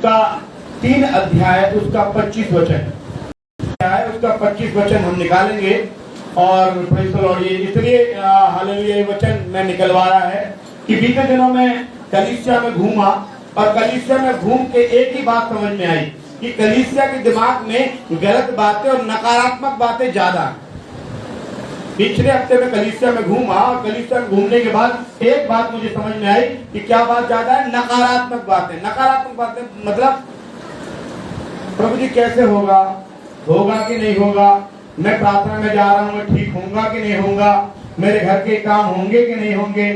का 3 अध्याय उसका 25 वचन है, उसका 25 वचन हम निकालेंगे। और प्रेज़ द लॉर्ड, ये इसलिए हालेलुया ये वचन मैं निकलवा रहा है कि बीते दिनों में कलीसिया में घूमा और कलीसिया में घूम के एक ही बात समझ में आई कि कलीसिया के दिमाग में गलत बातें और नकारात्मक बातें ज्यादा। पिछले हफ्ते में कलीसिया में घूमा और कलीसिया में घूमने के बाद एक बात मुझे समझ में आई कि क्या बात ज्यादा है, नकारात्मक बातें। नकारात्मक बातें मतलब प्रभु जी कैसे होगा, होगा कि नहीं होगा, मैं प्रार्थना में जा रहा हूँ, मैं ठीक होऊंगा कि नहीं होऊंगा, मेरे घर के काम होंगे कि नहीं होंगे,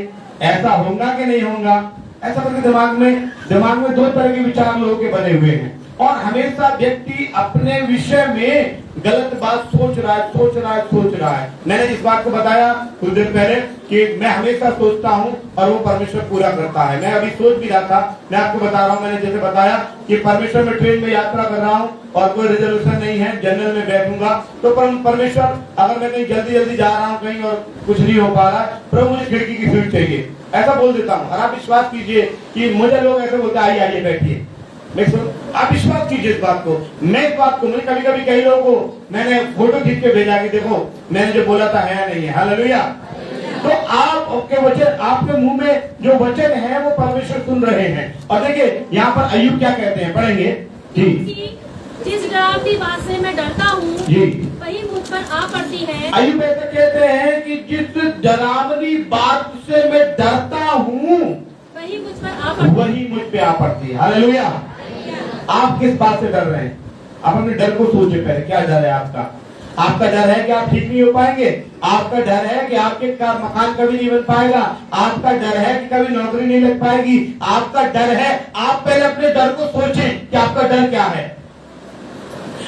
ऐसा होगा कि नहीं होगा। ऐसा करके दिमाग में 2 तरह के विचार लोगों के बने हुए हैं और हमेशा व्यक्ति अपने विषय में गलत बात सोच रहा है। मैंने इस बात को बताया कुछ देर पहले कि मैं हमेशा सोचता हूं और वो परमेश्वर पूरा करता है। मैं अभी सोच भी रहा था, मैं आपको बता रहा हूं, मैंने जैसे बताया कि परमेश्वर में ट्रेन में यात्रा कर रहा हूं और कोई रिजर्वेशन नहीं है, जनरल में बैठूंगा तो परमेश्वर अगर मैं कहीं जल्दी जा रहा हूँ कहीं और कुछ नहीं हो पा रहा है, प्रभु मुझे खिड़की की सीट चाहिए, ऐसा बोल देता हूँ। और आप विश्वास कीजिए कि मुझे लोग ऐसे बोलते आइए बैठिए, आप विश्वास कीजिए इस बात को। मैं इस बात को मुझे कभी कई लोगों को मैंने फोटो खींच के भेजा कि देखो मैंने जो बोला था है नहीं है। हालेलुया। तो आपके वचन, आपके मुंह में जो वचन है वो परमेश्वर सुन रहे हैं। और देखिए यहाँ पर अय्यूब क्या कहते हैं, पढ़ेंगे जी। जिस डरावनी बात से मैं डरता हूँ जी वही मुझ पर आ पड़ती है। अय्यूब ऐसे कहते हैं कि जिस डरावनी बात से मैं डरता हूँ वही मुझ पे आ पड़ती है। हालेलुया। आप किस बात से डर रहे हैं? आप अपने डर को सोचे पहले, क्या डर है आपका? आपका डर है कि आप ठीक नहीं हो पाएंगे, आपका डर है कि आपके मकान कभी नहीं बन पाएगा, आपका डर है कि कभी नौकरी नहीं लग पाएगी, आपका डर है। आप पहले अपने डर को सोचें कि आपका डर क्या है।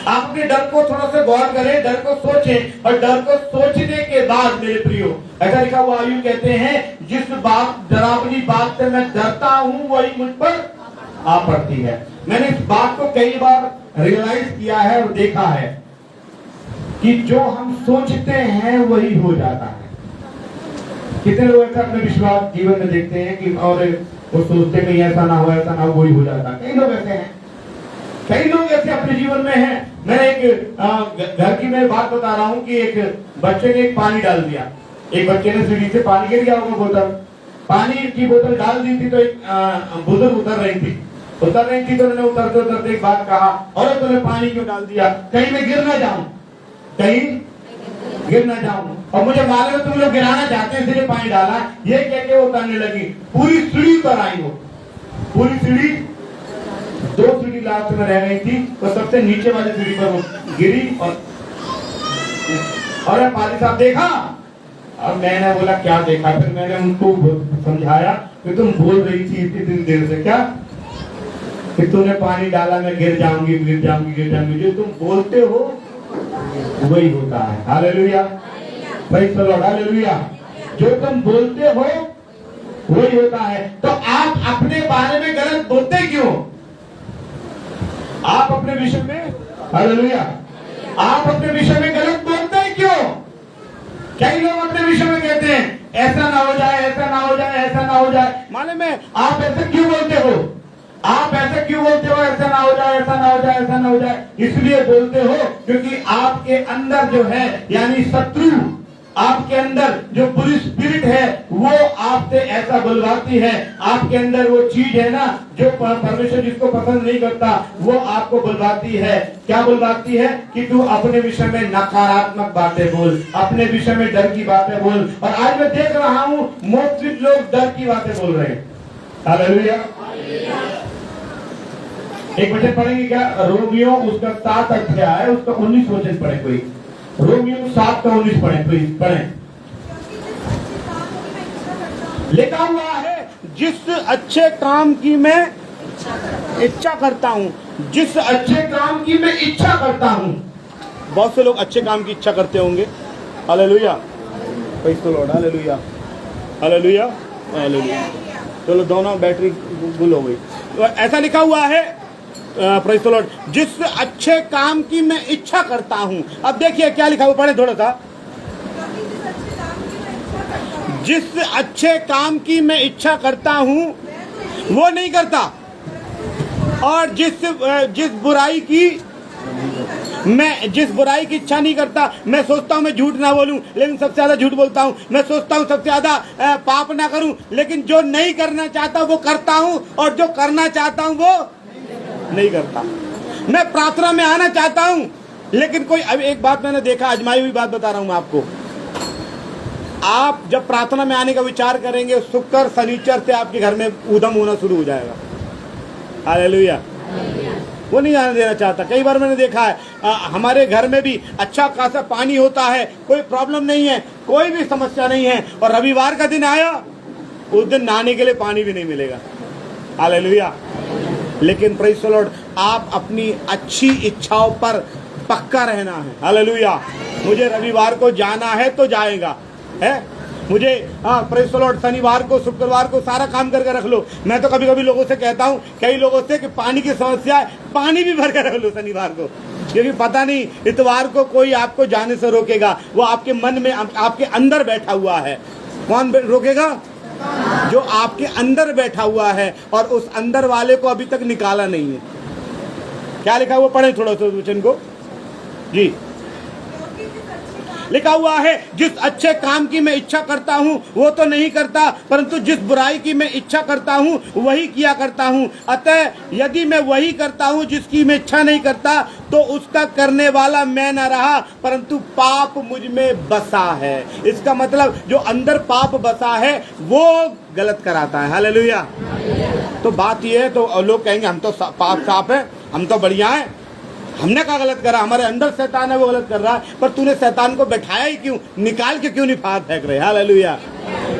आप अपने डर को थोड़ा सा गौर करें, डर को सोचें और डर को सोचने के बाद मेरे प्रियो, ऐसा लिखा हुआ अय्यूब कहते हैं जिस बात डरावनी बात से मैं डरता हूँ वही मुझ पर आ पड़ती है। मैंने इस बात को कई बार रियलाइज किया है और देखा है कि जो हम सोचते हैं वही हो जाता है। कितने लोग ऐसा अपने विश्वास जीवन में देखते हैं कि और वो सोचते नहीं ऐसा ना हो वही हो जाता है। कई लोग ऐसे हैं, कई लोग ऐसे अपने जीवन में हैं। मैं एक घर की मैं बात बता रहा हूँ कि एक बच्चे ने एक पानी डाल दिया, एक बच्चे ने सीढ़ी से पानी गिर गया होगा, बोतल, पानी की बोतल डाल दी थी तो एक बुजुर्ग उतर रही थी तो उन्होंने उतरते एक बात कहा, और तूने पानी क्यों डाल दिया? कहीं मैं गिर ना जाऊं, कहीं गिर ना जाऊं, और मुझे मालूम है तुम लोग गिराना चाहते हैं इसलिए पानी डाला। ये कह के वो उतरने लगी, पूरी सीढ़ी पर आई, वो पूरी सीढ़ी 2 सीढ़ी लास्ट में रह गई थी तो सबसे नीचे वाली सीढ़ी पर वो गिरी और पाली साहब देखा। अब मैंने बोला क्या देखा? फिर मैंने उनको समझाया कि तुम बोल रही थी इतनी देर से क्या कि तूने पानी डाला मैं गिर जाऊंगी, जो तुम बोलते हो वही होता है। Hallelujah, praise the Lord, hallelujah. जो तुम बोलते हो वही होता है। तो आप अपने बारे में गलत बोलते क्यों? आप अपने विषय में, हालेलुया, आप अपने विषय में गलत बोलते हैं क्यों? कई लोग अपने विषय में कहते हैं ऐसा ना हो जाए, ऐसा ना हो जाए, ऐसा ना हो जाए। मालूम है आप ऐसे क्यों बोलते हो? आप ऐसे क्यों बोलते हो ऐसा ना हो जाए, ऐसा ना हो जाए, ऐसा ना हो जाए? इसलिए बोलते हो क्योंकि आपके अंदर जो है यानी शत्रु, आपके अंदर जो बुरी स्पिरिट है वो आपसे ऐसा बुलवाती है। आपके अंदर वो चीज है ना जो परमेश्वर जिसको पसंद नहीं करता वो आपको बुलवाती है। क्या बुलवाती है? कि तू अपने विषय में नकारात्मक बातें बोल, अपने विषय में डर की बातें बोल। और आज मैं देख रहा हूँ मोस्टली लोग डर की बातें बोल रहे हैं। हालेलुया। एक वचन पढ़ेंगे क्या? रोमियो उसका 7 अध्याय है, उसका 19 वचन पढ़े कोई। रोमियो 7 का 19 पढ़े प्लीज, पढ़े। लिखा हुआ है जिस अच्छे काम की मैं इच्छा करता हूँ, जिस अच्छे काम की मैं इच्छा करता हूँ। बहुत से लोग अच्छे काम की इच्छा करते होंगे। Hallelujah, praise the Lord, hallelujah, hallelujah, hallelujah. चलो दोनों बैटरी फुल हो गई। तो ऐसा लिखा हुआ है प्रेज़ द लॉर्ड, जिस अच्छे काम की मैं इच्छा करता हूं। अब देखिए क्या लिखा हुआ, पढ़े थोड़ा सा। जिस अच्छे काम की मैं इच्छा करता हूं वो नहीं करता। और जिस बुराई की इच्छा नहीं करता, मैं सोचता हूँ मैं झूठ ना बोलूं लेकिन सबसे ज्यादा झूठ बोलता हूँ। मैं सोचता हूँ सबसे ज्यादा पाप ना करूं लेकिन जो नहीं करना चाहता वो करता हूँ, और जो करना चाहता हूँ वो नहीं करता। मैं प्रार्थना में आना चाहता हूँ लेकिन कोई, अब एक बात मैंने देखा, आजमाई हुई बात बता रहा हूँ मैं आपको। आप जब प्रार्थना में आने का विचार करेंगे, शुक्र शनिचर से आपके घर में ऊधम होना शुरू हो जाएगा। हालेलुया। वो नहीं आने देना चाहता। कई बार मैंने देखा है, हमारे घर में भी अच्छा खासा पानी होता है, कोई प्रॉब्लम नहीं है, कोई भी समस्या नहीं है, और रविवार का दिन आया, उस दिन नहाने के लिए पानी भी नहीं मिलेगा। हालेलुया। लेकिन प्रेज़ द लॉर्ड, आप अपनी अच्छी इच्छाओं पर पक्का रहना है। हालेलुया। मुझे रविवार को जाना है तो जाएगा, है मुझे, प्रेज़ द लॉर्ड, शनिवार को शुक्रवार को सारा काम करके रख लो। मैं तो कभी कभी लोगों से कहता हूँ, कई लोगों से, कि पानी की समस्या है, पानी भी भर कर रख लो शनिवार को, क्योंकि पता नहीं इतवार को कोई आपको जाने से रोकेगा। वो आपके मन में, आपके अंदर बैठा हुआ है। कौन रोकेगा? जो आपके अंदर बैठा हुआ है, और उस अंदर वाले को अभी तक निकाला नहीं है। क्या लिखा हुआ, पढ़े थोड़ा सा वचन को जी। लिखा हुआ है, जिस अच्छे काम की मैं इच्छा करता हूँ वो तो नहीं करता, परंतु जिस बुराई की मैं इच्छा करता हूँ वही किया करता हूँ। अतः यदि मैं वही करता हूँ जिसकी मैं इच्छा नहीं करता, तो उसका करने वाला मैं न रहा, परंतु पाप मुझ में बसा है। इसका मतलब जो अंदर पाप बसा है वो गलत कराता है। हालेलुया। तो बात ये है, तो लोग कहेंगे हम तो पाप साफ है, हम तो बढ़िया है, हमने क्या गलत करा, हमारे अंदर शैतान है वो गलत कर रहा है। पर तूने शैतान को बैठाया ही क्यों, निकाल के क्यों नहीं फाड़ फेंक रहे। हालेलुया।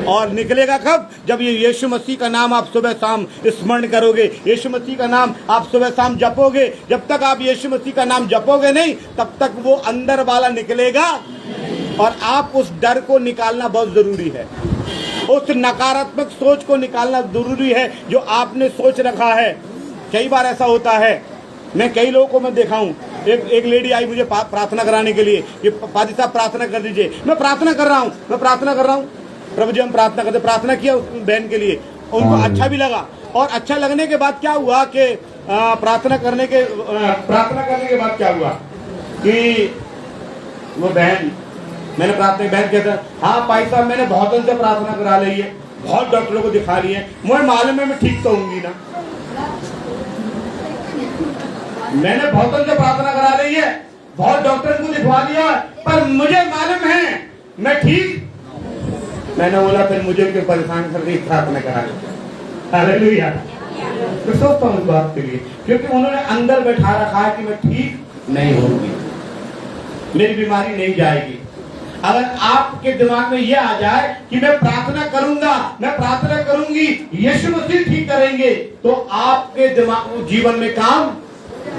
और निकलेगा कब? जब ये यीशु मसीह का नाम आप सुबह शाम स्मरण करोगे, यीशु मसीह का नाम आप सुबह शाम जपोगे। जब तक आप यीशु मसीह का नाम जपोगे नहीं, तब तक वो अंदर वाला निकलेगा, और आप उस डर को निकालना बहुत जरूरी है। उस नकारात्मक सोच को निकालना जरूरी है जो आपने सोच रखा है। कई बार ऐसा होता है, मैं कई लोगों को मैं देखा हूँ, एक लेडी आई मुझे प्रार्थना कराने के लिए, ये पादी साहब प्रार्थना कर दीजिए। मैं प्रार्थना कर रहा हूँ, प्रभु जी हम प्रार्थना करते, प्रार्थना किया उस बहन के लिए, उनको अच्छा भी लगा। और अच्छा लगने के बाद क्या हुआ कि प्रार्थना करने के बाद क्या हुआ कि वो बहन, मैंने प्रार्थना, बहन कहता, हाँ भाई साहब मैंने बहुत दिन से प्रार्थना करा ली है, बहुत डॉक्टरों को दिखा ली है, मुझे मालूम है मैं ठीक तो होंगी ना, मैंने बहुत दिन से प्रार्थना करा ली है, बहुत डॉक्टर को दिखवा दिया, पर मुझे मालूम है मैं ठीक। मैंने बोला फिर मुझे क्यों परेशान करके प्रार्थना करा ली। हालेलुया। तो सोचता हूँ इस बात के लिए, क्योंकि उन्होंने अंदर बैठा रखा है कि मैं ठीक नहीं होंगी, मेरी बीमारी नहीं जाएगी। अगर आपके दिमाग में ये आ जाए कि मैं प्रार्थना करूंगा, मैं प्रार्थना करूंगी, यीशु मसीह ठीक करेंगे, तो आपके दिमाग जीवन में काम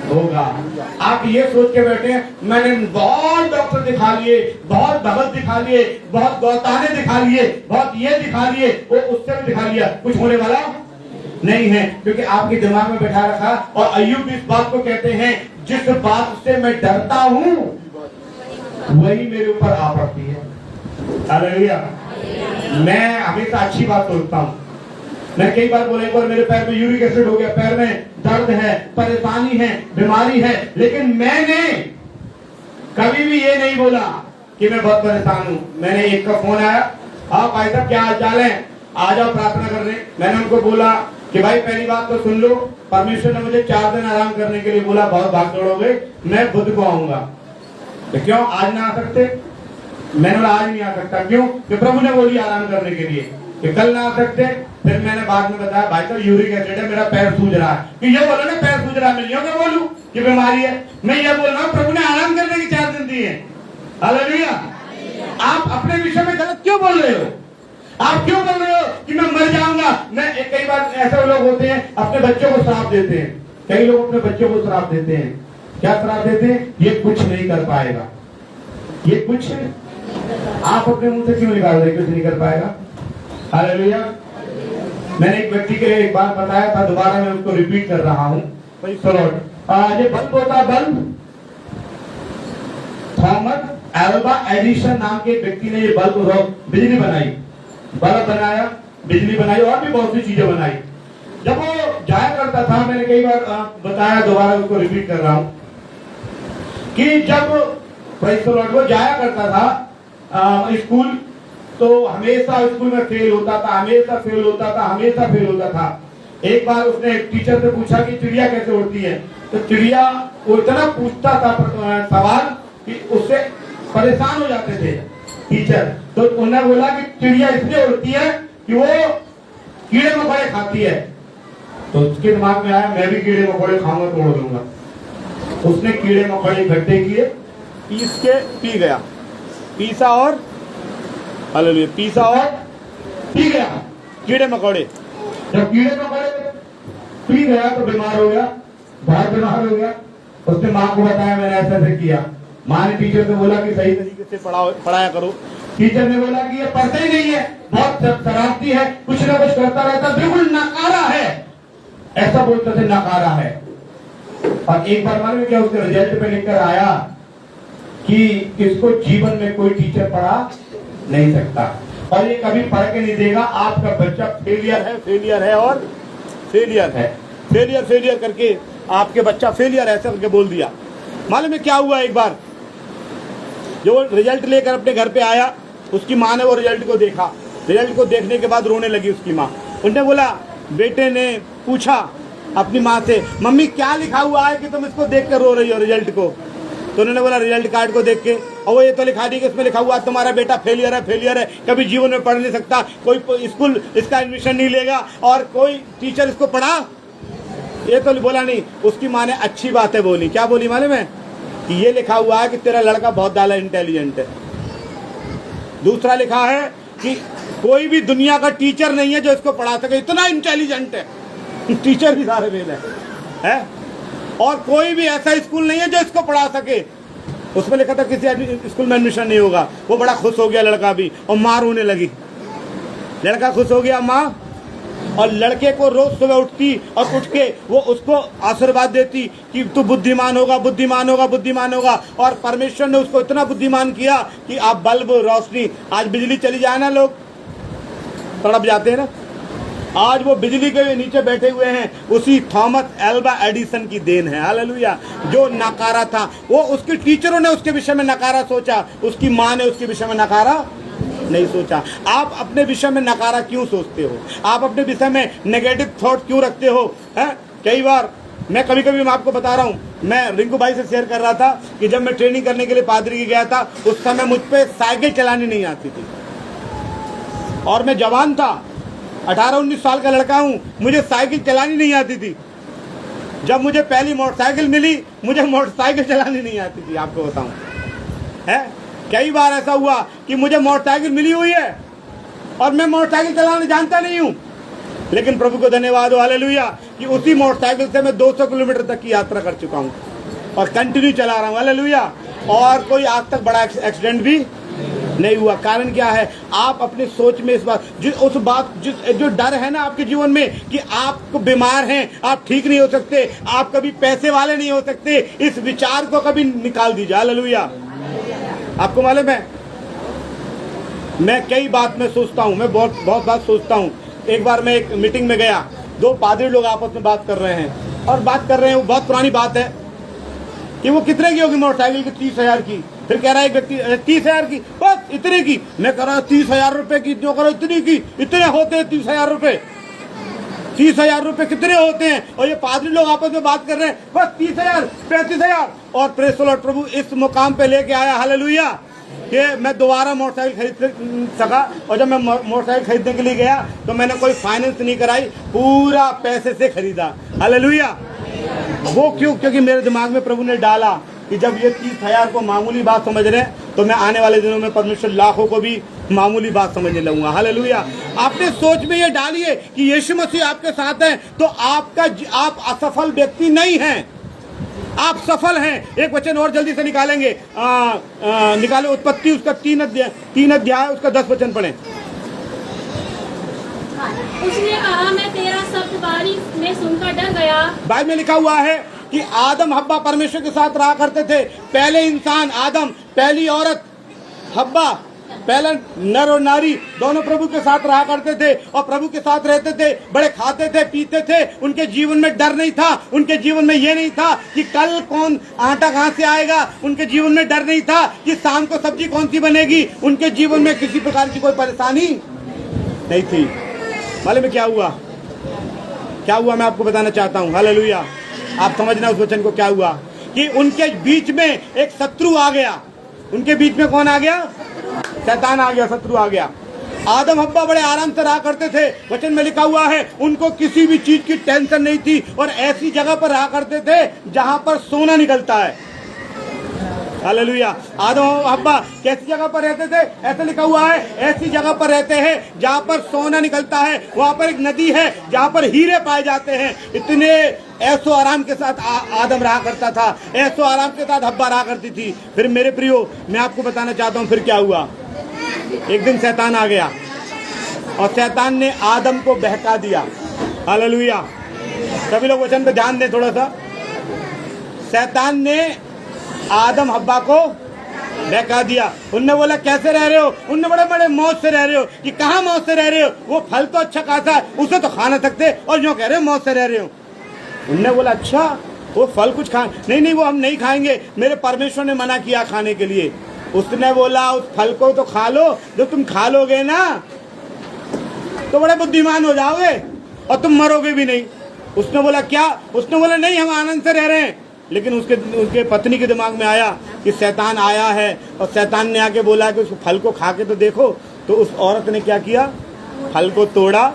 होगा। आप ये सोच के बैठे हैं मैंने बहुत डॉक्टर दिखा लिए, बहुत भगत दिखा लिए, बहुत गौताने दिखा लिए, बहुत ये दिखा लिए, वो उससे भी दिखा लिया, कुछ होने वाला नहीं है, क्योंकि आपके दिमाग में बैठा रखा। और अय्यूब इस बात को कहते हैं, जिस बात से मैं डरता हूँ वही मेरे ऊपर आ पड़ती है। हालेलुया। मैं हमेशा अच्छी बात सोचता हूँ। मैं कई बार बोला, एक बार मेरे पैर में यूरिक एसिड हो गया, पैर में दर्द है, परेशानी है, बीमारी है, लेकिन मैंने कभी भी ये नहीं बोला कि मैं बहुत परेशान हूँ। मैंने एक का फोन आया, हाँ भाई साहब क्या हाल चाल है, आ जाओ प्रार्थना करने। मैंने उनको बोला कि भाई पहली बात तो सुन लो, परमेश्वर ने मुझे 4 दिन आराम करने के लिए बोला, बहुत भाग दौड़ हो गई, मैं बुध को आऊंगा। तो क्यों आज ना आ सकते? मैंने बोला आज नहीं आ सकता। क्यों? कि प्रभु ने बोली आराम करने के लिए, कि कल ना आ सकते। फिर मैंने बाद में बताया, भाई साहब यूरिक एसिड है, मेरा पैर सूज रहा है। कि ये बोलो ना पैर सूज रहा है, मैं यूं क्या बोलूं कि बीमारी है? मैं ये बोल रहा हूँ प्रभु ने आराम करने की 4 दिन दिए। हालेलुया। आप अपने विषय में गलत क्यों बोल रहे हो? आप क्यों बोल रहे हो कि मैं मर जाऊंगा? मैं कई बार ऐसे लोग होते हैं अपने बच्चों को श्राप देते हैं। कई लोग अपने बच्चों को श्राप देते हैं। क्या श्राप देते हैं? ये कुछ नहीं कर पाएगा, ये कुछ। आप अपने मुंह से क्यों निकाल रहे, कुछ नहीं कर पाएगा? हालेलुया। मैंने एक व्यक्ति के लिए एक बात बताया था, दोबारा मैं उसको रिपीट कर रहा हूँ। ये बल्ब होता है, बल्ब, थॉमस एल्वा एडिसन नाम के एक व्यक्ति ने ये बल्ब, बिजली बनाई, बल्ब बनाया, बिजली बनाई और भी बहुत सी चीजें बनाई। जब वो जाया करता था, मैंने कई बार बताया, दोबारा उसको रिपीट कर रहा हूं कि जब प्रेज़ द लॉर्ड वो जाया करता था स्कूल, तो हमेशा स्कूल में फेल होता था, हमेशा फेल होता था, हमेशा फेल होता था। एक बार उसने टीचर से पूछा कि चिड़िया कैसे उड़ती है, तो चिड़िया वो इतना पूछता था सवाल कि उससे परेशान हो जाते थे टीचर। तो उन्होंने बोला कि चिड़िया इसलिए उड़ती है कि वो कीड़े मकोड़े खाती है। तो उसके दिमाग में आया मैं भी कीड़े मकोड़े खाऊंगा तो उड़ लूंगा। उसने कीड़े मकोड़े इकट्ठे किए, पीस के पी गया, पीसा और हालेलुया, पीसा और पी गया कीड़े मकोड़े। जब कीड़े मकोड़े पी गया तो बीमार हो गया, बहुत बीमार हो गया। उसने माँ को बताया मैंने ऐसा ऐसे किया। माँ ने टीचर से बोला कि सही तरीके से पढ़ाया करो। टीचर ने बोला कि ये पढ़ता ही नहीं है, बहुत शरारती है, कुछ ना कुछ करता रहता, बिल्कुल नकारा है, ऐसा बोलते थे नकारा है। और एक बार मालूम क्या उसके रिजल्ट पे लिखकर आया कि इसको जीवन में कोई टीचर पढ़ा नहीं सकता और ये कभी पढ़ के नहीं देगा, आपका बच्चा फेलियर है, फेलियर है और फेलियर है, फेलियर फेलियर करके आपके बच्चा फेलियर ऐसा करके बोल दिया। मालूम है क्या हुआ, एक बार जो रिजल्ट लेकर अपने घर पे आया, उसकी माँ ने वो रिजल्ट को देखा। रिजल्ट को देखने के बाद रोने लगी उसकी माँ। उन्होंने बोला, बेटे ने पूछा अपनी माँ से, मम्मी क्या लिखा हुआ है कि तुम इसको देख कर रो रही हो रिजल्ट को? तो उन्होंने बोला रिजल्ट कार्ड को देख के, और वो ये तो लिखा दी कि इसमें लिखा हुआ तुम्हारा बेटा फेलियर है, फेलियर है, कभी जीवन में पढ़ नहीं सकता, कोई स्कूल इसका एडमिशन नहीं लेगा और कोई टीचर इसको पढ़ा। ये तो बोला नहीं। उसकी माँ ने अच्छी बातें बोली। क्या बोली मालूम है? कि ये लिखा हुआ है कि तेरा लड़का बहुत ज़्यादा इंटेलिजेंट है। दूसरा लिखा है कि कोई भी दुनिया का टीचर नहीं है जो इसको पढ़ा सके, इतना इंटेलिजेंट है। टीचर भी सारे फेल है। और कोई भी ऐसा स्कूल नहीं है जो इसको पढ़ा सके। उसमें लिखा था किसी स्कूल में एडमिशन नहीं होगा। वो बड़ा खुश हो गया लड़का भी, और माँ रोने लगी। लड़का खुश हो गया, माँ, और लड़के को रोज सुबह उठती और उठ के वो उसको आशीर्वाद देती कि तू बुद्धिमान होगा, बुद्धिमान होगा, बुद्धिमान होगा। और परमेश्वर ने उसको इतना बुद्धिमान किया कि आप बल्ब रोशनी, आज बिजली चली जाए ना, लोग तड़प जाते हैं ना, आज वो बिजली के नीचे बैठे हुए हैं, उसी थॉमस एल्वा एडिसन की देन है। हालेलुया। जो नकारा था, वो उसके टीचरों ने उसके विषय में नकारा सोचा, उसकी माँ ने उसके विषय में नकारा नहीं सोचा। आप अपने विषय में नकारा क्यों सोचते हो? आप अपने विषय में नेगेटिव थॉट क्यों रखते हो? कई बार मैं कभी मैं आपको बता रहा हूँ, मैं रिंकू भाई से शेयर कर रहा था कि जब मैं ट्रेनिंग करने के लिए पादरी की गया था, उस समय मुझ पे साइकिल चलानी नहीं आती थी और मैं जवान था, 18-19 साल का लड़का हूँ, मुझे साइकिल चलानी नहीं आती थी। जब मुझे पहली मोटरसाइकिल मिली, मुझे मोटरसाइकिल चलानी नहीं आती थी। आपको बताऊं, है कई बार ऐसा हुआ कि मुझे मोटरसाइकिल मिली हुई है और मैं मोटरसाइकिल चलाना जानता नहीं हूँ, लेकिन प्रभु को धन्यवाद हो, हालेलुया, कि उसी मोटरसाइकिल से मैं 200 किलोमीटर तक की यात्रा कर चुका हूँ और कंटिन्यू चला रहा हूँ, हालेलुया। और कोई आज तक बड़ा एक्सीडेंट भी नहीं हुआ। कारण क्या है? आप अपनी सोच में इस बात, जो डर है ना आपके जीवन में कि आप बीमार हैं, आप ठीक नहीं हो सकते, आप कभी पैसे वाले नहीं हो सकते, इस विचार को कभी निकाल दीजिए। हालेलुया। आपको मालूम है, मैं कई बात में सोचता हूँ, मैं बहुत बात सोचता हूँ। एक बार मैं एक मीटिंग में गया, दो पादरी लोग आपस में बात कर रहे हैं और बात कर रहे हैं, वो बहुत पुरानी बात है कि वो कितने की होगी मोटरसाइकिल की, 30,000 की। फिर कह रहा है एक व्यक्ति 30,000 की, बस इतने की। मैं कह रहा 30,000 रुपए की, जो करो इतनी की, इतने होते हैं 30,000 रुपए, 30,000 रुपए कितने होते हैं? और ये पादरी लोग आपस में बात कर रहे हैं, बस 30,000, 35,000। और प्रेज़ द लॉर्ड, प्रभु इस मुकाम पे लेके आया, हालेलुया, कि मैं दोबारा मोटरसाइकिल खरीद सका। और जब मैं मोटरसाइकिल खरीदने के लिए गया तो मैंने कोई फाइनेंस नहीं कराई, पूरा पैसे से खरीदा। हालेलुया। वो क्यों? क्योंकि मेरे दिमाग में प्रभु ने डाला कि जब ये 30,000 को मामूली बात समझ रहे हैं, तो मैं आने वाले दिनों में परमेश्वर लाखों को भी मामूली बात समझने लगूंगा। हालेलुया। आपने सोच में ये डालिए कि यीशु मसीह आपके साथ है, तो आप असफल व्यक्ति नहीं हैं, आप सफल हैं। एक वचन और जल्दी से निकालेंगे, निकाले उत्पत्ति, उसका 3 अध्याय, उसका 10 वचन पढ़ें। उसने कहा, मैं तेरा शब्द बारिश में सुनकर डर गया। बाइबल में लिखा हुआ है कि आदम हब्बा परमेश्वर के साथ रहा करते थे। पहले इंसान आदम, पहली औरत हब्बा पहले नर और नारी दोनों प्रभु के साथ रहा करते थे और प्रभु के साथ रहते थे, बड़े खाते थे, पीते थे। उनके जीवन में डर नहीं था, उनके जीवन में ये नहीं था कि कल कौन आटा कहाँ से आएगा, उनके जीवन में डर नहीं था कि शाम को सब्जी कौन सी बनेगी। उनके जीवन में किसी प्रकार की कोई परेशानी नहीं थी। मालूम है क्या हुआ? क्या हुआ मैं आपको बताना चाहता हूँ। हालेलुया। आप समझना उस वचन को। क्या हुआ कि उनके बीच में एक शत्रु आ गया। उनके बीच में कौन आ गया? शैतान आ गया, शत्रु आ गया। आदम हव्वा बड़े आराम से रहा करते थे। वचन में लिखा हुआ है उनको किसी भी चीज की टेंशन नहीं थी और ऐसी जगह पर रहा करते थे जहां पर सोना निकलता है। हालेलुया। आदम और हव्वा कैसी जगह पर रहते थे? ऐसा लिखा हुआ है ऐसी जगह पर रहते हैं जहां पर सोना निकलता है। वहां पर एक नदी है जहां पर हीरे पाए जाते हैं। इतने ऐसो आराम के साथ आदम रहा करता था, ऐसो आराम के साथ हव्वा रहा करती थी। फिर मेरे प्रियो मैं आपको बताना चाहता हूँ फिर क्या हुआ। एक दिन शैतान आ गया और शैतान ने आदम को बहका दिया। हालेलुया। सभी लोग वचन पे ध्यान दें थोड़ा सा। शैतान ने आदम हव्वा को बहका दिया। उनने बोला कैसे रह रहे हो? उनने बड़े बड़े मौज से रह रहे हो। कि कहाँ मौज से रह रहे हो? वो फल तो अच्छा खासा है, उसे तो खा ना सकते और जो कह रहे हो मौज से रह रहे हो। उनने बोला अच्छा वो फल कुछ खा नहीं, वो हम नहीं खाएंगे, मेरे परमेश्वर ने मना किया खाने के लिए। उसने बोला उस फल को तो खा लो, जब तुम खा लोगे ना तो बड़े बुद्धिमान हो जाओगे और तुम मरोगे भी नहीं। उसने बोला क्या? उसने बोला नहीं हम आनंद से रह रहे हैं। लेकिन उसके पत्नी के दिमाग में आया कि शैतान आया है और शैतान ने आके बोला कि उस फल को खा के तो देखो। तो उस औरत ने क्या किया? फल को तोड़ा,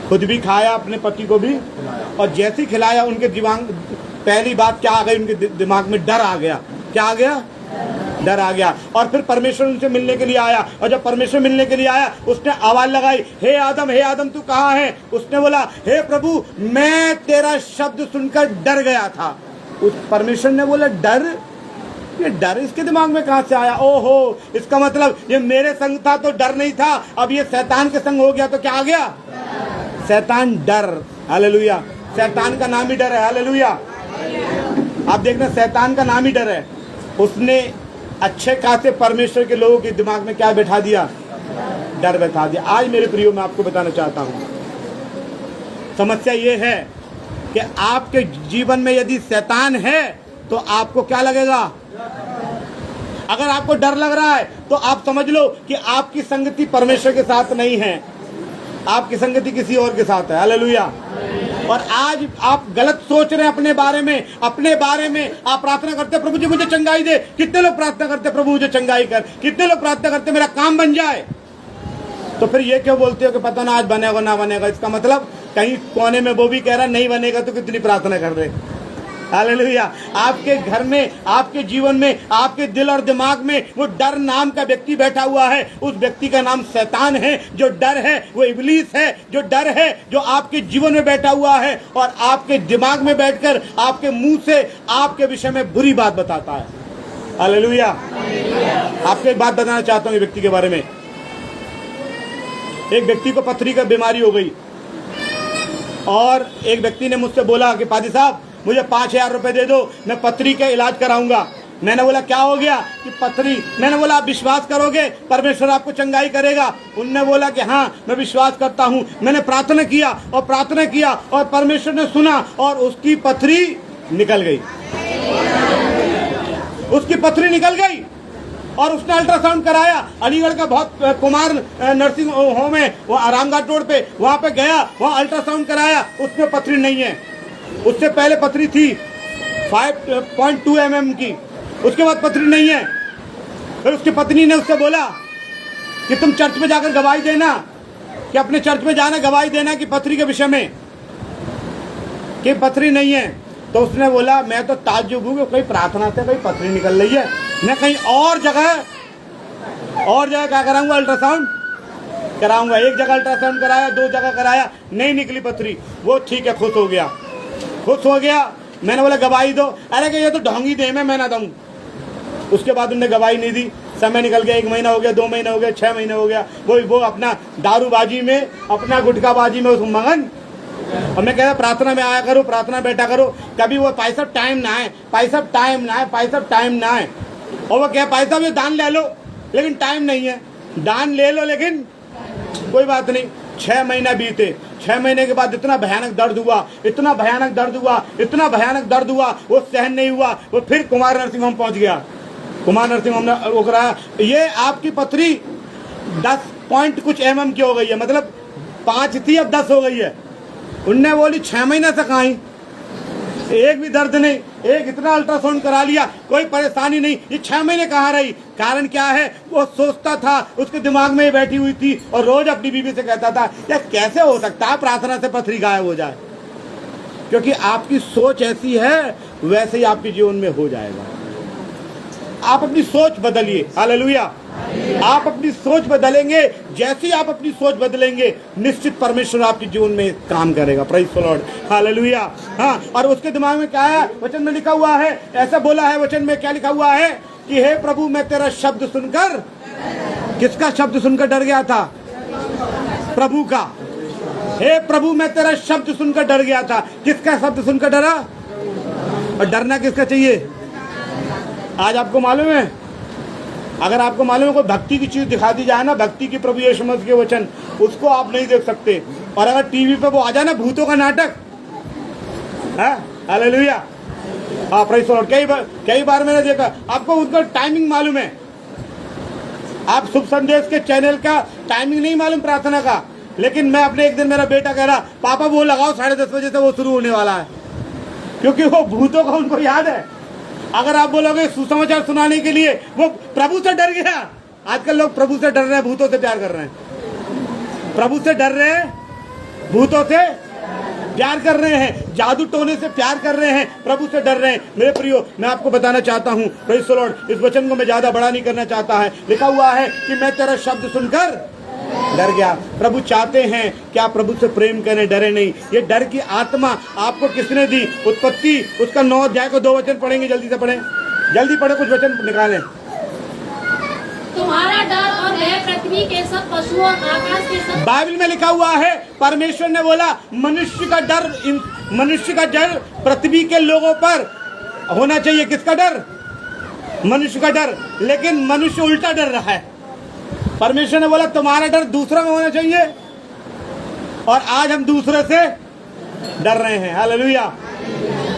खुद भी खाया, अपने पति को भी, और जैसे ही खिलाया उनके दिमाग पहली बात क्या आ गई? उनके दिमाग में डर आ गया। क्या आ गया? डर आ गया। और फिर परमेश्वर उनसे मिलने के लिए आया और जब परमेश्वर मिलने के लिए आया उसने आवाज लगाई हे आदम तू कहाँ है? उसने बोला हे प्रभु मैं तेरा शब्द सुनकर डर गया था। उस परमेश्वर ने बोला डर? ये डर इसके दिमाग में कहाँ से आया? ओहो, इसका मतलब ये मेरे संग था तो डर नहीं था, अब ये शैतान के संग हो गया तो क्या आ गया? शैतान डर। हालेलुया। शैतान का नाम ही डर है। हालेलुया। आप देखना शैतान का नाम ही डर है। उसने अच्छे खासे परमेश्वर के लोगों के दिमाग में क्या बैठा दिया? डर बैठा दिया। आज मेरे प्रियो मैं आपको बताना चाहता हूँ समस्या ये है कि आपके जीवन में यदि शैतान है तो आपको क्या लगेगा? अगर आपको डर लग रहा है तो आप समझ लो कि आपकी संगति परमेश्वर के साथ नहीं है, आपकी संगति किसी और के साथ है। हालेलुया। और आज आप गलत सोच रहे हैं अपने बारे में। आप प्रार्थना करते प्रभु जी मुझे चंगाई दे। कितने लोग प्रार्थना करते प्रभु मुझे चंगाई कर? कितने लोग प्रार्थना करते मेरा काम बन जाए? तो फिर ये क्यों बोलते हो कि पता ना आज बनेगा ना बनेगा? इसका मतलब कहीं कोने में वो भी कह रहा नहीं बनेगा तो कितनी प्रार्थना कर रहे। हालेलुया। आपके घर में, आपके जीवन में, आपके दिल और दिमाग में वो डर नाम का व्यक्ति बैठा हुआ है। उस व्यक्ति का नाम शैतान है। जो डर है वो इब्लीस है। जो डर है जो आपके जीवन में बैठा हुआ है और आपके दिमाग में बैठकर आपके मुंह से आपके विषय में बुरी बात बताता है। हालेलुया। आपको एक बात बताना चाहता हूँ इस व्यक्ति के बारे में। एक व्यक्ति को पथरी का बीमारी हो गई और एक व्यक्ति ने मुझसे बोला कि पादी साहब मुझे 5,000 रुपए दे दो, मैं पथरी का इलाज कराऊंगा। मैंने बोला क्या हो गया? कि पथरी। मैंने बोला आप विश्वास करोगे परमेश्वर आपको चंगाई करेगा? उनने बोला कि हाँ मैं विश्वास करता हूँ। मैंने प्रार्थना किया और परमेश्वर ने सुना और उसकी पथरी निकल गई। उसकी पथरी निकल गई और उसने अल्ट्रासाउंड कराया। अलीगढ़ का बहुत कुमार नर्सिंग होम है वो रामघाट रोड पे, वहाँ पे गया, वहाँ अल्ट्रासाउंड कराया, उसमें पथरी नहीं है। उससे पहले पथरी थी 5.2 mm की, उसके बाद पथरी नहीं है। फिर उसकी पत्नी ने उससे बोला कि तुम चर्च में जाकर गवाही देना, कि अपने चर्च में जाना गवाही देना कि पथरी के विषय में कि पथरी नहीं है। तो उसने बोला मैं तो ताज्जुब हूँ कि कहीं प्रार्थना से कहीं पथरी निकल रही है, मैं कहीं और जगह क्या कराऊंगा? अल्ट्रासाउंड कराऊंगा। एक जगह अल्ट्रासाउंड कराया, 2 जगह कराया, नहीं निकली पथरी। वो ठीक है, खुश हो गया। मैंने बोला गवाही दो। अरे कि ये तो ढोंगी दे मैं ना दूँ। उसके बाद उन्होंने गवाही नहीं दी। समय निकल गया, 1 महीना हो गया, 2 महीने हो गए, 6 महीने हो गया। वो अपना दारूबाजी में, अपना गुटखाबाजी में उसमें मगन। और मैं कह रहा प्रार्थना में आया करो, प्रार्थना बैठा करो। कभी वो पैसा टाइम ना है। और वो क्या पैसा भी दान ले लो लेकिन टाइम नहीं है। दान ले लो, लेकिन कोई बात नहीं। 6 महीना बीते, 6 महीने के बाद इतना भयानक दर्द हुआ, इतना भयानक दर्द हुआ, इतना भयानक दर्द हुआ, वो सहन नहीं हुआ, वो फिर कुमार नरसिंह होम पहुंच गया। कुमार नरसिंह होम ने रोक रहा, ये आपकी पथरी 10 पॉइंट कुछ mm की हो गई है, मतलब 5 थी अब 10 हो गई है। उनने बोली 6 महीने तक आई, एक भी दर्द नहीं, एक इतना अल्ट्रासाउंड करा लिया, कोई परेशानी नहीं, ये 6 महीने कहाँ रही? कारण क्या है? वो सोचता था, उसके दिमाग में ही बैठी हुई थी और रोज अपनी बीवी से कहता था यार कैसे हो सकता है प्रार्थना से पथरी गायब हो जाए? क्योंकि आपकी सोच ऐसी है, वैसे ही आपके जीवन में हो जाएगा। आप अपनी सोच बदलिए। हालेलुया। आप अपनी सोच बदलेंगे, जैसे ही आप अपनी सोच बदलेंगे निश्चित परमेश्वर आपके जीवन में काम करेगा। Praise the Lord. हालेलुया। हाँ, और उसके दिमाग में क्या है? वचन में लिखा हुआ है, ऐसा बोला है वचन में, क्या लिखा हुआ है कि हे प्रभु मैं तेरा शब्द सुनकर, किसका शब्द सुनकर डर गया था? प्रभु का। हे प्रभु मैं तेरा शब्द सुनकर डर गया था। किसका शब्द सुनकर डरा? और डरना किसका चाहिए? आज आपको मालूम है, अगर आपको मालूम है कोई भक्ति की चीज दिखा दी जाए ना, भक्ति की, प्रभु यीशु मसीह के वचन, उसको आप नहीं देख सकते। और अगर टीवी पे वो आ जाए ना भूतों का नाटक, है, हालेलुया, हाँ, प्रेज़ द लॉर्ड, कई बार मैंने देखा। आपको उनका टाइमिंग मालूम है? आप शुभ संदेश के चैनल का टाइमिंग नहीं मालूम प्रार्थना का, लेकिन मैं अपने एक दिन, मेरा बेटा कह रहा पापा वो लगाओ 10:30 बजे से वो शुरू होने वाला है, क्योंकि वो भूतों का उनको याद है। अगर आप बोलोगे सुसमाचार सुनाने के लिए, वो प्रभु से डर गया। आजकल लोग प्रभु से डर रहे हैं, भूतों से प्यार कर रहे हैं। प्रभु से डर रहे हैं, भूतों से प्यार कर रहे हैं, जादू टोने से प्यार कर रहे हैं, प्रभु से डर रहे हैं। मेरे प्रियो, मैं आपको बताना चाहता हूँ, प्रेज़ द लॉर्ड, इस वचन को मैं ज्यादा बड़ा नहीं करना चाहता है। लिखा हुआ है कि मैं तेरा शब्द सुनकर डर गया। प्रभु चाहते हैं कि आप प्रभु से प्रेम करें, डरे नहीं। ये डर की आत्मा आपको किसने दी? उत्पत्ति उसका 9 अध्याय को 2 वचन पढ़ेंगे, जल्दी से पढ़ें, जल्दी पढ़े, कुछ वचन निकालें। तुम्हारा डर और भय पृथ्वी के सब पशुओं, आकाश के सब। बाइबल में लिखा हुआ है, परमेश्वर ने बोला मनुष्य का डर पृथ्वी के लोगों पर होना चाहिए। किसका डर? मनुष्य का डर। लेकिन मनुष्य उल्टा डर रहा है। परमेश्वर ने बोला तुम्हारा डर दूसरा में होना चाहिए, और आज हम दूसरे से डर रहे हैं। हालेलुया।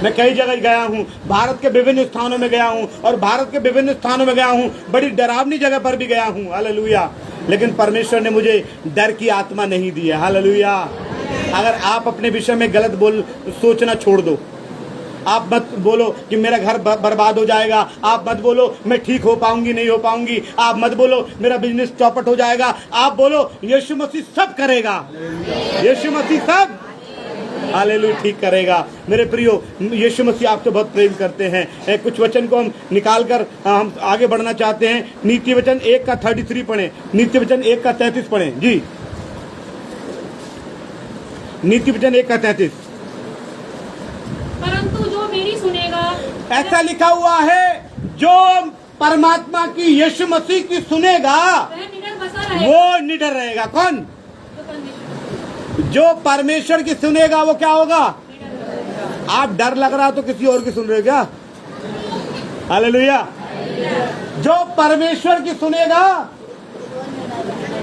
मैं कई जगह गया हूँ, भारत के विभिन्न स्थानों में गया हूँ, और भारत के विभिन्न स्थानों में गया हूँ, बड़ी डरावनी जगह पर भी गया हूँ। हालेलुया। लेकिन परमेश्वर ने मुझे डर की आत्मा नहीं दी है। हालेलुया। अगर आप अपने विषय में गलत सोचना छोड़ दो, आप मत बोलो कि मेरा घर बर्बाद हो जाएगा, आप मत बोलो मैं ठीक हो पाऊंगी नहीं हो पाऊंगी, आप मत बोलो मेरा बिजनेस चौपट हो जाएगा, आप बोलो यीशु मसीह सब करेगा, यीशु मसीह सब हालेलुया ठीक करेगा। मेरे प्रियो, यीशु मसीह आपसे बहुत प्रेम करते हैं। कुछ वचन को हम निकाल कर हम आगे बढ़ना चाहते हैं। नीति वचन 1 का 33 पढ़ें, नीति वचन 1 का 33 पढ़ें जी, नीति वचन 1 का 33। परंतु जो मेरी सुनेगा, ऐसा लिखा हुआ है, जो परमात्मा की, यीशु मसीह की सुनेगा वो निडर रहेगा। कौन? जो परमेश्वर की सुनेगा वो क्या होगा? आप डर लग रहा तो किसी और की सुन रहे क्या? हालेलुया। जो परमेश्वर की सुनेगा,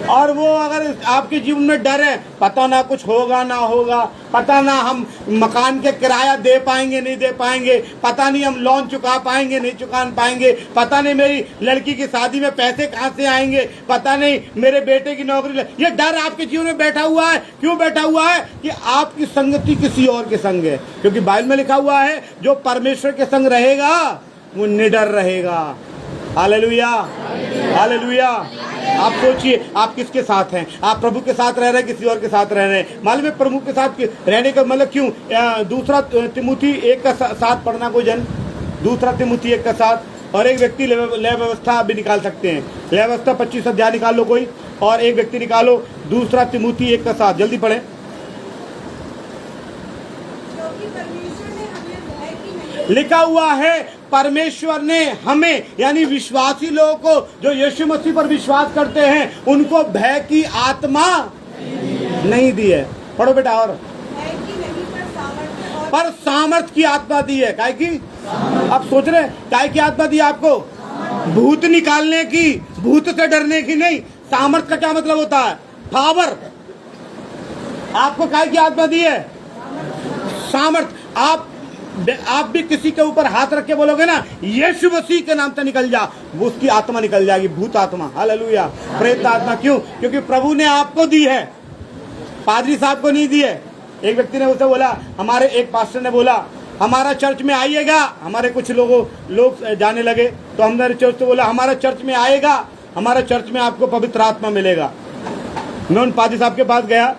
और वो अगर आपके जीवन में डर है, पता ना कुछ होगा ना होगा, पता ना हम मकान के किराया दे पाएंगे नहीं दे पाएंगे, पता नहीं हम लोन चुका पाएंगे नहीं चुका पाएंगे, पता नहीं मेरी लड़की की शादी में पैसे कहाँ से आएंगे, पता नहीं मेरे बेटे की नौकरी, ये डर आपके जीवन में बैठा हुआ है। क्यों बैठा हुआ है? कि आपकी संगति किसी और के संग है। क्योंकि बाइबल में लिखा हुआ है, जो परमेश्वर के संग रहेगा वो निडर रहेगा। Hallelujah, hallelujah. आप सोचिए, आप किसके साथ हैं? आप प्रभु के साथ रह रहे हैं, किसी और के साथ रह रहे हैं? मालूम है प्रभु के साथ रहने का मतलब क्यों? दूसरा तिमुथी 1 का 7 पढ़ना कोई जन, दूसरा तिमुथी 1 का 7, और एक व्यक्ति लय व्यवस्था भी निकाल सकते हैं। लय व्यवस्था 25 अध्याय निकाल लो कोई, और एक व्यक्ति निकालो दूसरा तिमुथी 1 का 7, जल्दी पढ़े। लिखा हुआ है, परमेश्वर ने हमें यानी विश्वासी लोगों को, जो यीशु मसीह पर विश्वास करते हैं, उनको भय की आत्मा नहीं दी है। पढ़ो बेटा। और पर सामर्थ की आत्मा दी है। काय की? आप सोच रहे काय की आत्मा दी आपको? भूत निकालने की, भूत से डरने की नहीं, सामर्थ का क्या मतलब होता है? पावर। आपको काय की आत्मा दी है? सामर्थ। आप भी किसी के ऊपर हाथ रख के बोलोगे ना, यीशु मसीह के नाम से निकल जा, वो उसकी आत्मा निकल जाएगी, भूत आत्मा। हालेलुया। प्रेत आत्मा। क्यों? क्योंकि प्रभु ने आपको दी है, पादरी साहब को नहीं दी है। एक व्यक्ति ने उसे बोला, हमारे एक पास्टर ने बोला, हमारा चर्च में आइएगा। हमारे कुछ लोग जाने लगे, तो हमने चर्च से बोला, हमारा चर्च में आएगा, हमारा चर्च में आपको पवित्र आत्मा मिलेगा। मैं उन पादरी साहब के पास गया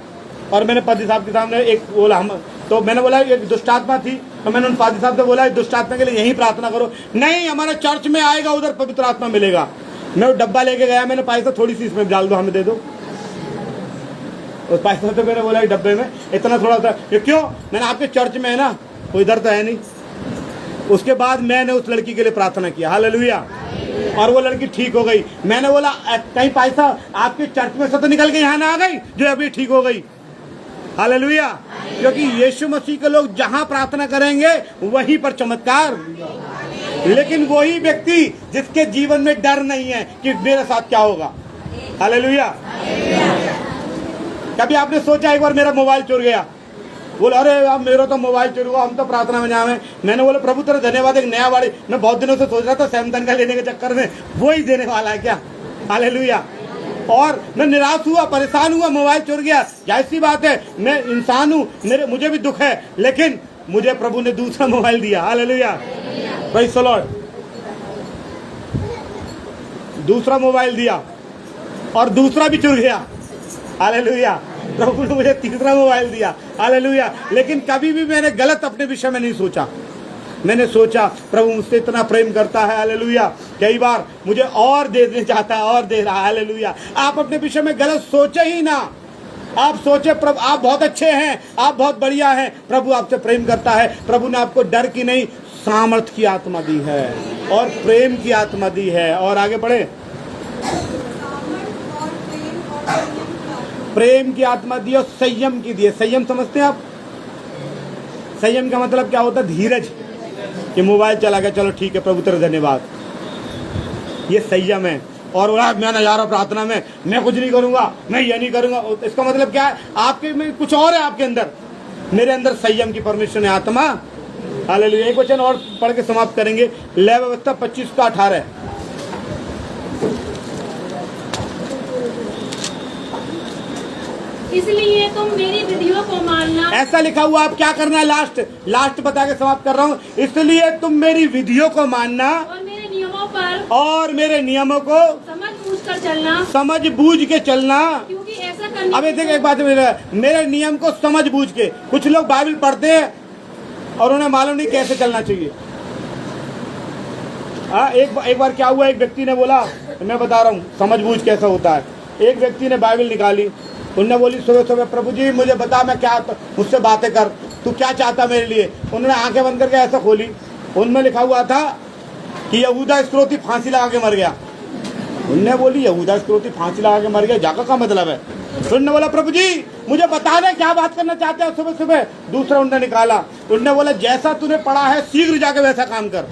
और मैंने पादरी साहब के सामने एक बोला, तो मैंने बोला एक दुष्ट आत्मा थी, तो मैंने उन पादरी साहब से बोला, दुष्ट आत्मा के लिए यही प्रार्थना करो। नहीं, हमारे चर्च में आएगा, उधर पवित्र आत्मा मिलेगा। मैं वो डब्बा लेके गया, मैंने पैसा थोड़ी सी इसमें डाल दो, हमें दे दो। उस पैसा तो मैंने बोला डब्बे में इतना थोड़ा सा, क्यों? मैंने आपके चर्च में है ना, कोई इधर तो है नहीं। उसके बाद मैंने उस लड़की के लिए प्रार्थना किया। हालेलुया। और वो लड़की ठीक हो गई। मैंने बोला, कहीं पैसा आपके चर्च में से तो निकल के यहाँ ना आ गई जो अभी ठीक हो गई? हालेलुया। क्योंकि यीशु मसीह के लोग जहां प्रार्थना करेंगे वहीं पर चमत्कार। लेकिन वही व्यक्ति जिसके जीवन में डर नहीं है कि मेरे साथ क्या होगा। हालेलुया। कभी आपने सोचा एक बार मेरा मोबाइल चोर गया, बोला अरे अब मेरा तो मोबाइल चोरी हुआ, हम तो प्रार्थना में जाए। मैंने बोला प्रभु तेरा धन्यवाद, एक नया गाड़ी मैं बहुत दिनों से सोच रहा था सैमसंग का लेने के चक्कर में, वो ही देने वाला है क्या? हालेलुया। और मैं निराश हुआ, परेशान हुआ, मोबाइल चोर गया। ऐसी बात है, मैं इंसान हूँ, मुझे भी दुख है, लेकिन मुझे प्रभु ने दूसरा मोबाइल दिया। हालेलुया। Praise the Lord. दूसरा मोबाइल दिया और दूसरा भी चुर गया। हालेलुया। प्रभु ने मुझे तीसरा मोबाइल दिया। हालेलुया। लेकिन कभी भी मैंने गलत अपने विषय में नहीं सोचा। मैंने सोचा प्रभु मुझसे इतना प्रेम करता है। हालेलुया। कई बार मुझे और देने चाहता है, और दे रहा है। हालेलुया। आप अपने विषय में गलत सोचे ही ना। आप सोचे प्रभु आप बहुत अच्छे हैं, आप बहुत बढ़िया हैं, प्रभु आपसे प्रेम करता है। प्रभु ने आपको डर की नहीं, सामर्थ की आत्मा दी है और प्रेम की आत्मा दी है। और आगे बढ़े, प्रेम की आत्मा दी और संयम की दी है। संयम समझते हैं आप? संयम का मतलब क्या होता है? धीरज। कि मोबाइल चला गया, चलो ठीक है प्रभु तेरा धन्यवाद, ये संयम है। और मैं ना जा रहा प्रार्थना में, मैं कुछ नहीं करूंगा, मैं ये नहीं करूंगा। इसका मतलब क्या है? आपके में कुछ और है, आपके अंदर। मेरे अंदर संयम की परमिशन है, आत्मा। हालेलुया। एक वचन और पढ़ के समाप्त करेंगे। लय व्यवस्था 25:18। इसलिए तुम मेरी विधियों को मानना। ऐसा लिखा हुआ, आप क्या करना है? लास्ट बता के समाप्त कर रहा हूँ। इसलिए तुम मेरी विधियों को मानना और मेरे नियमों को समझ बूझ के चलना। क्योंकि ऐसा करने अब देखिए एक बात, मेरे नियम को समझ बूझ के। कुछ लोग बाइबल पढ़ते हैं और उन्हें मालूम नहीं कैसे चलना चाहिए। एक बार क्या हुआ, एक व्यक्ति ने बोला, मैं बता रहा हूँ समझ बूझ कैसा होता है। एक व्यक्ति ने बाइबल निकाली, उन्होंने बोली सुबह सुबह प्रभु जी मुझे बता, मैं क्या, मुझसे बातें कर, तू क्या चाहता मेरे लिए। उन्होंने आंखें बंद करके ऐसा खोली, उनमें लिखा हुआ था कि यहूदा इस्करियोती फांसी लगा के मर गया। उन्होंने बोली यहूदा इस्करियोती फांसी लगा के मर गया, जाकर का मतलब है? उन्होंने बोला प्रभु जी मुझे बता दे क्या बात करना चाहते हैं सुबह सुबह। दूसरा उन्होंने निकाला, उन्होंने बोला जैसा तूने पढ़ा है शीघ्र जाके वैसा काम कर।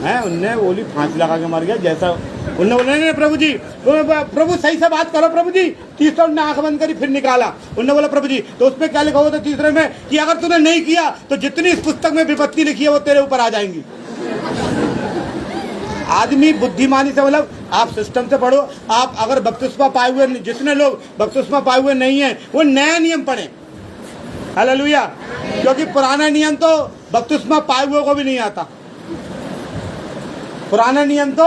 है उनने बोली फांसी लगा के मर गया जैसा। उन्होंने बोला नहीं प्रभु जी, प्रभु सही से बात करो प्रभु जी। तीसरा उन्होंने आंख बंद करी, फिर निकाला। उन्होंने बोला प्रभु जी तो उसमें क्या लिखा हुआ था तीसरे में कि अगर तूने नहीं किया तो जितनी इस पुस्तक में विपत्ति लिखी है वो तेरे ऊपर आ जाएंगी। आदमी बुद्धिमानी से, मतलब आप सिस्टम से पढ़ो। आप अगर बपतिस्मा पाए हुए, जितने लोग बपतिस्मा पाए हुए नहीं है वो नया नियम पढ़े। हालेलुया। क्योंकि पुराना नियम तो बपतिस्मा पाए हुए को भी नहीं आता। पुराना नियम तो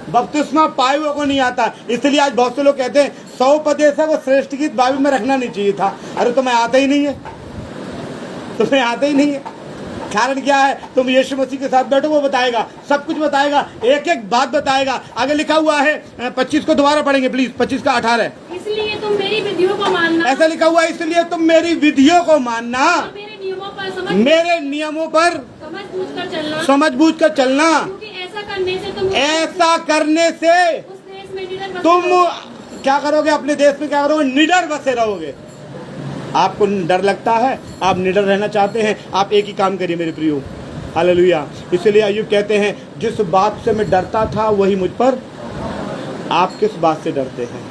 बपतिस्मा पाए हुए को नहीं आता। इसलिए आज बहुत से लोग कहते हैं 100 उपदेश है वो श्रेष्ठ गीत बाइबल में रखना नहीं चाहिए था। अरे तुम्हें आता ही नहीं है, तुम्हें आता ही नहीं है। कारण क्या है? तुम यीशु मसीह के साथ बैठो, वो बताएगा, सब कुछ बताएगा, एक एक बात बताएगा। आगे लिखा हुआ है 25 को दोबारा पढ़ेंगे प्लीज, 25:18। इसलिए तुम मेरी विधियों को मानना। ऐसा लिखा हुआ है इसलिए तुम मेरी विधियों को मानना, मेरे नियमों पर समझ बूझ कर चलना। ऐसा करने से उस देश में निडर तुम क्या करोगे? अपने देश में क्या करोगे? निडर बसे रहोगे। आपको डर लगता है, आप निडर रहना चाहते हैं, आप एक ही काम करिए मेरे प्रियो। हालेलुया। इसलिए अय्यूब कहते हैं जिस बात से मैं डरता था वही मुझ पर। आप किस बात से डरते हैं?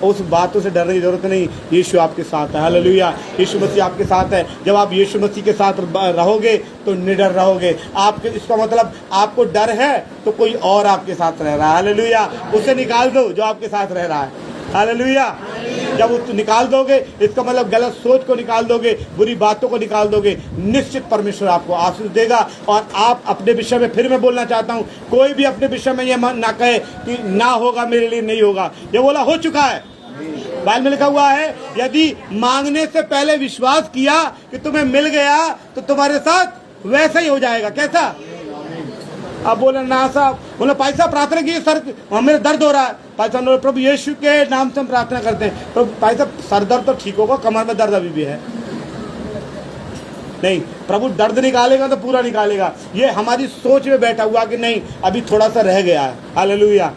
उस बातों से डरने की जरूरत नहीं। यीशु आपके साथ है, हालेलुया। यीशु मसीह आपके साथ है। जब आप यीशु मसीह के साथ रहोगे तो निडर रहोगे। आपके इसका मतलब आपको डर है तो कोई और आपके साथ रह रहा है, हालेलुया। उसे निकाल दो जो आपके साथ रह रहा है, हालेलुया। जब उसको निकाल दोगे, इसका मतलब गलत सोच को निकाल दोगे, बुरी बातों को निकाल दोगे, निश्चित परमेश्वर आपको आशीष देगा। और आप अपने विषय में, फिर मैं बोलना चाहता हूँ, कोई भी अपने विषय में ये ना कहे कि ना होगा, मेरे लिए नहीं होगा। ये बोला हो चुका है। बाइबल में लिखा हुआ है, यदि मांगने से पहले विश्वास किया कि तुम्हें मिल गया तो तुम्हारे साथ वैसा ही हो जाएगा। कैसा? अब बोले ना साहब, बोले भाई साहब प्रार्थना की, सर मेरा दर्द हो रहा है। भाई साहब बोले प्रभु यीशु के नाम से हम प्रार्थना करते हैं। प्रभु भाई साहब सर दर्द तो ठीक होगा, कमर में दर्द अभी भी है। नहीं, प्रभु दर्द निकालेगा तो पूरा निकालेगा। ये हमारी सोच में बैठा हुआ कि नहीं अभी थोड़ा सा रह गया है, हालेलुया।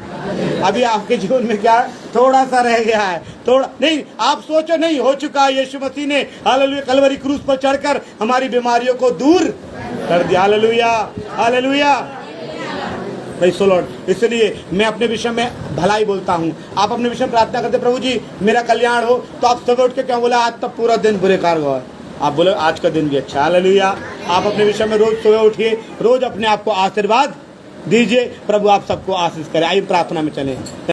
अभी आपके जीवन में क्या है? थोड़ा सा रह गया है, थोड़ा नहीं। आप सोचो नहीं, हो चुका है। यीशु मसीह ने हालेलुया कलवरी क्रूस पर चढ़कर हमारी बीमारियों को दूर कर दिया, hallelujah, hallelujah. Praise the Lord. इसलिए मैं अपने विषय में भलाई बोलता हूँ। आप अपने विषय में प्रार्थना करते, प्रभु जी मेरा कल्याण हो, तो आप सुबह उठ के क्या बोला? आज तक पूरा दिन बुरे कार्य हुआ। आप बोले आज का दिन भी अच्छा, हालेलुया। आप अपने विषय में रोज सुबह उठिए, रोज अपने आप को आशीर्वाद दीजिए। प्रभु आप सबको आशीष करे। आइए प्रार्थना में चलें।